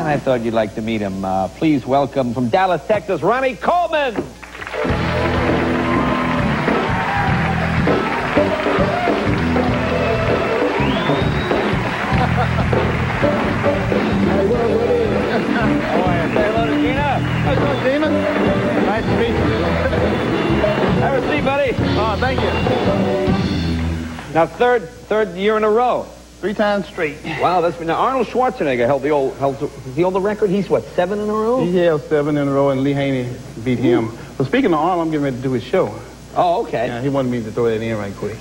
And I thought you'd like to meet him. Please welcome from Dallas, Texas, Ronnie Coleman. Hello, Gina. Nice to meet you. Have a seat, buddy. Oh, thank you. Now, third year in a row. 3 times straight. Wow, that's been... Now, Arnold Schwarzenegger held the record. He's, what, 7 in a row? He held 7 in a row, and Lee Haney beat him. But speaking of Arnold, I'm getting ready to do his show. Oh, okay. Yeah, he wanted me to throw that in right quick.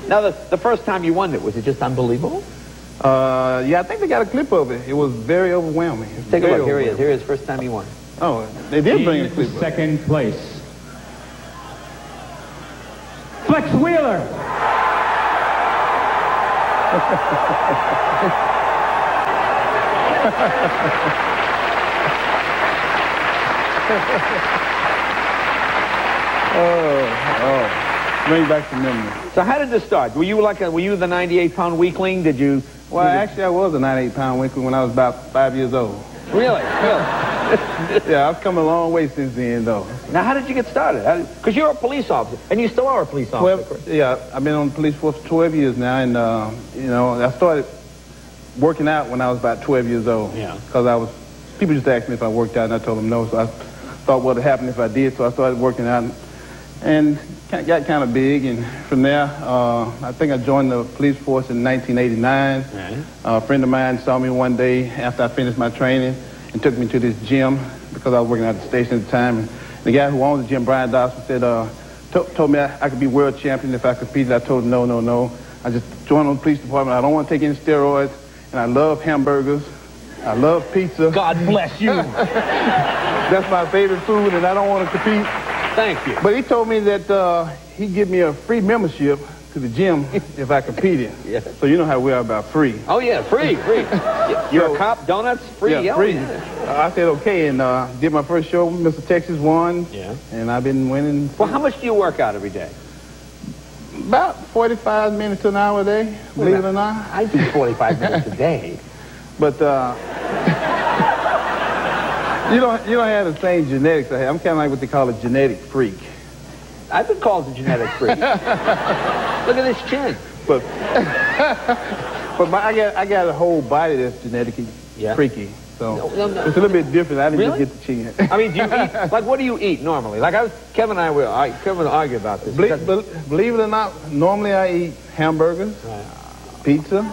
Now, the first time you won it, was it just unbelievable? Yeah, I think they got a clip of it. It was very overwhelming. Take a look. Here he is. Here he is. First time he won. Oh, they did bring a clip. Second place. Flex Wheeler. Bring back the memory. So how did this start? Were you the 98-pound weakling? Did you? Well, actually, I was a 98-pound weakling when I was about 5 years old. Really? Really? Yeah, I've come a long way since then, though. Now, how did you get started? Because you're a police officer, and you still are a police officer. Well, yeah, I've been on the police force for 12 years now, and, you know, I started working out when I was about 12 years old. Yeah. Because people just asked me if I worked out, and I told them no, so I thought what would happen if I did, so I started working out, and got kind of big, and from there, I think I joined the police force in 1989. Right. A friend of mine saw me one day after I finished my training and took me to this gym because I was working at the station at the time. And the guy who owned the gym, Brian Dawson, said, told me I could be world champion if I competed. I told him no. I just joined the police department. I don't want to take any steroids, and I love hamburgers. I love pizza. God bless you. That's my favorite food, and I don't want to compete. Thank you. But he told me that he'd give me a free membership to the gym if I competed. Yeah. So you know how we are about free. Oh, yeah, free. You're a cop, donuts, free. Yeah, free. I said okay, and did my first show. Mr. Texas won. Yeah. And I've been winning. Well, how much do you work out every day? About 45 minutes to an hour a day, believe it or not. I do 45 minutes a day. But you don't have the same genetics I have. I'm kind of like what they call a genetic freak. I've been called a genetic freak. Look at this chin. But I got a whole body that's genetically freaky. So it's a little bit different. I didn't just get the chin. I mean, do you eat, like, what do you eat normally? Like, Kevin and I will argue about this. Believe it or not, normally I eat hamburgers, pizza,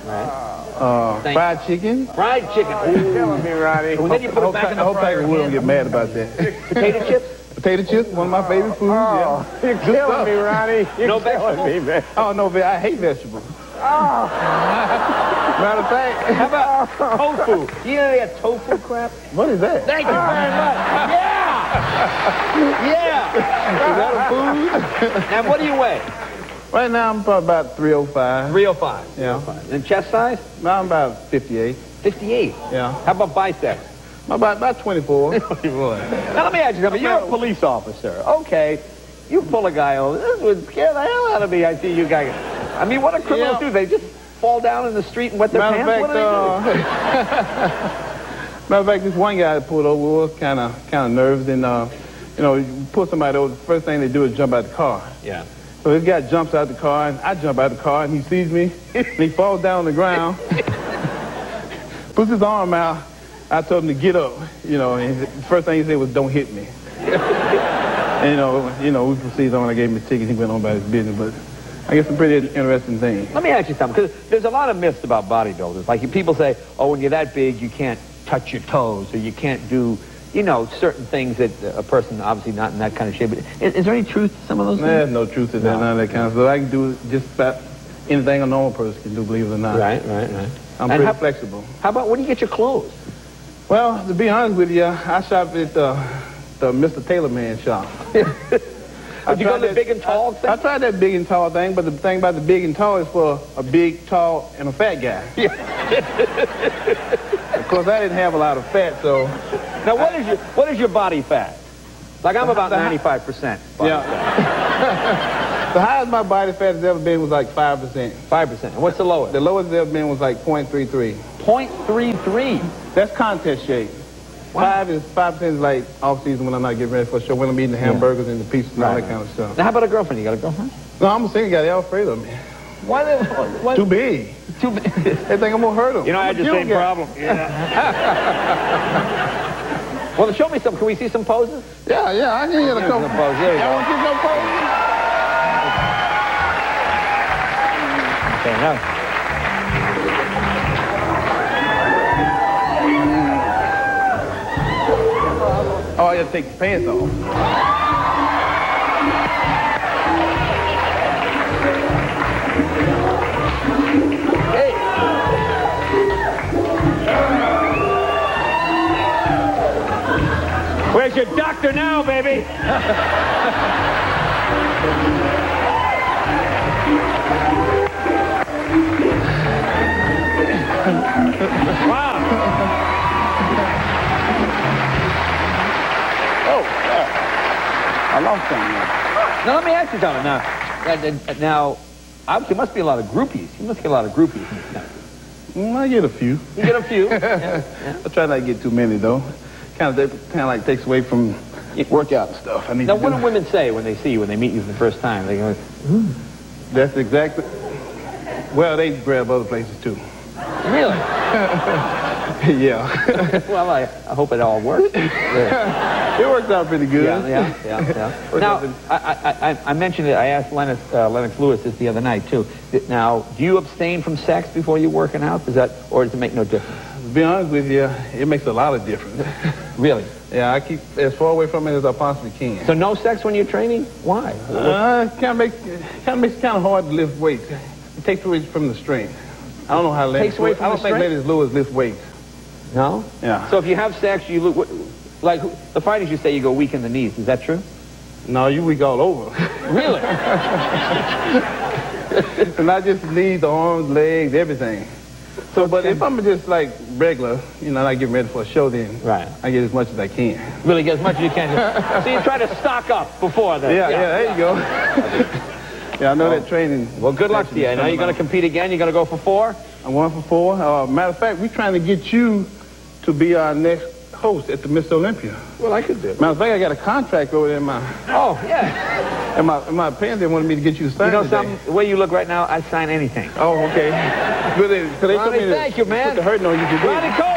fried chicken. Fried chicken. You're killing me, Ronnie. And then you put it back in the I hope Tiger Woods don't get mad about that. Potato chips? Potato chips, one of my favorite foods. Oh, yeah. You're killing me, Ronnie. No vegetables? Oh, no, I hate vegetables. Oh. Matter of fact. How about tofu? You know that tofu crap? What is that? Thank you very much. Yeah! Yeah! Is that a food? Now, what do you weigh? Right now, I'm probably about 305. 305? Yeah. 305. And chest size? Now I'm about 58. 58? Yeah. How about biceps? About 24. 24. Now, let me ask you something. You're a police officer. Okay. You pull a guy over. This would scare the hell out of me. I see you guys. I mean, what do criminals do? They just fall down in the street and wet their pants? What do they do? Matter of fact, this one guy that pulled over was kind of nervous. And, you know, you pull somebody over, the first thing they do is jump out the car. Yeah. So this guy jumps out the car, and I jump out the car, and he sees me, and he falls down on the ground, puts his arm out. I told him to get up, you know, and the first thing he said was, "Don't hit me." And, you know, we proceeded on. I gave him his ticket. He went on about his business, but I guess some pretty interesting things. Let me ask you something, because there's a lot of myths about bodybuilders. Like, people say, oh, when you're that big, you can't touch your toes, or you can't do, you know, certain things that a person obviously not in that kind of shape. Is there any truth to some of those things? There's no truth to that, none of that kind of stuff. I can do just about anything a normal person can do, believe it or not. Right. I'm pretty flexible. How about, where do you get your clothes? Well, to be honest with you, I shop at the Mr. Taylor Man shop. Did you go to the big and tall thing? I tried that big and tall thing, but the thing about the big and tall is for a big, tall, and a fat guy. Of course, I didn't have a lot of fat, so... Now, what is your body fat? Like, I'm about 95%. Yeah. The highest my body fat has ever been was like 5%. 5%. And what's the lowest? The lowest it's ever been was like 0.33. .33. That's contest shape. Wow. 5% is like off season when I'm not getting ready for a show, when I'm eating the hamburgers and the pizzas and all that kind of stuff. Now, how about a girlfriend? You got a girlfriend? No, I'm a single guy. They're all afraid of me. Why? Too big. Too big. They think I'm going to hurt them. You know, I had the same problem. Yeah. Well, show me some. Can we see some poses? Yeah, I can get a couple. Poses. There you go. Want to see some poses? Okay, now. Oh, I got to take the pants off. Hey. Where's your doctor now, baby? Wow. I lost something. Now, let me ask you something. Now, obviously, there must be a lot of groupies. You must get a lot of groupies. I get a few. You get a few. Yeah. I try not to get too many, though. Kind of like takes away from workout and stuff. Now, what do women say when they see you, when they meet you for the first time? They go, That's exactly... Well, they grab other places, too. Really? Yeah. Well, I hope it all works. Yeah. It works out pretty good. Yeah. Now, I mentioned it. I asked Lennox Lewis this the other night, too. Now, do you abstain from sex before you're working out? Or does it make no difference? To be honest with you, it makes a lot of difference. Really? Yeah, I keep as far away from it as I possibly can. So no sex when you're training? Why? It makes it kind of hard to lift weights. It takes away from the strength. I don't know how Lennox... Takes away from the strength? I don't think Lennox Lewis lifts weights. No? Yeah. So if you have sex, you look... Like, the fighters, you say you go weak in the knees. Is that true? No, you weak all over. Really? And not just the knees, the arms, legs, everything. So, but if I'm just like regular, not getting ready for a show, then I get as much as I can. Really get as much as you can. So you try to stock up before that. Yeah, there you go. Yeah, I know that training. Well, good luck to you. Now you're going to compete again? You're going to go for 4? I'm going for 4. Matter of fact, we're trying to get you to be our next host at the Miss Olympia. Well, I could do it. Matter of fact, I got a contract over there in my... Oh, yeah. And my parents, they wanted me to get you to sign something? The way you look right now, I'd sign anything. Oh, okay. Ronnie, thank you, man. Put the hurting on you today. Ronnie Coleman.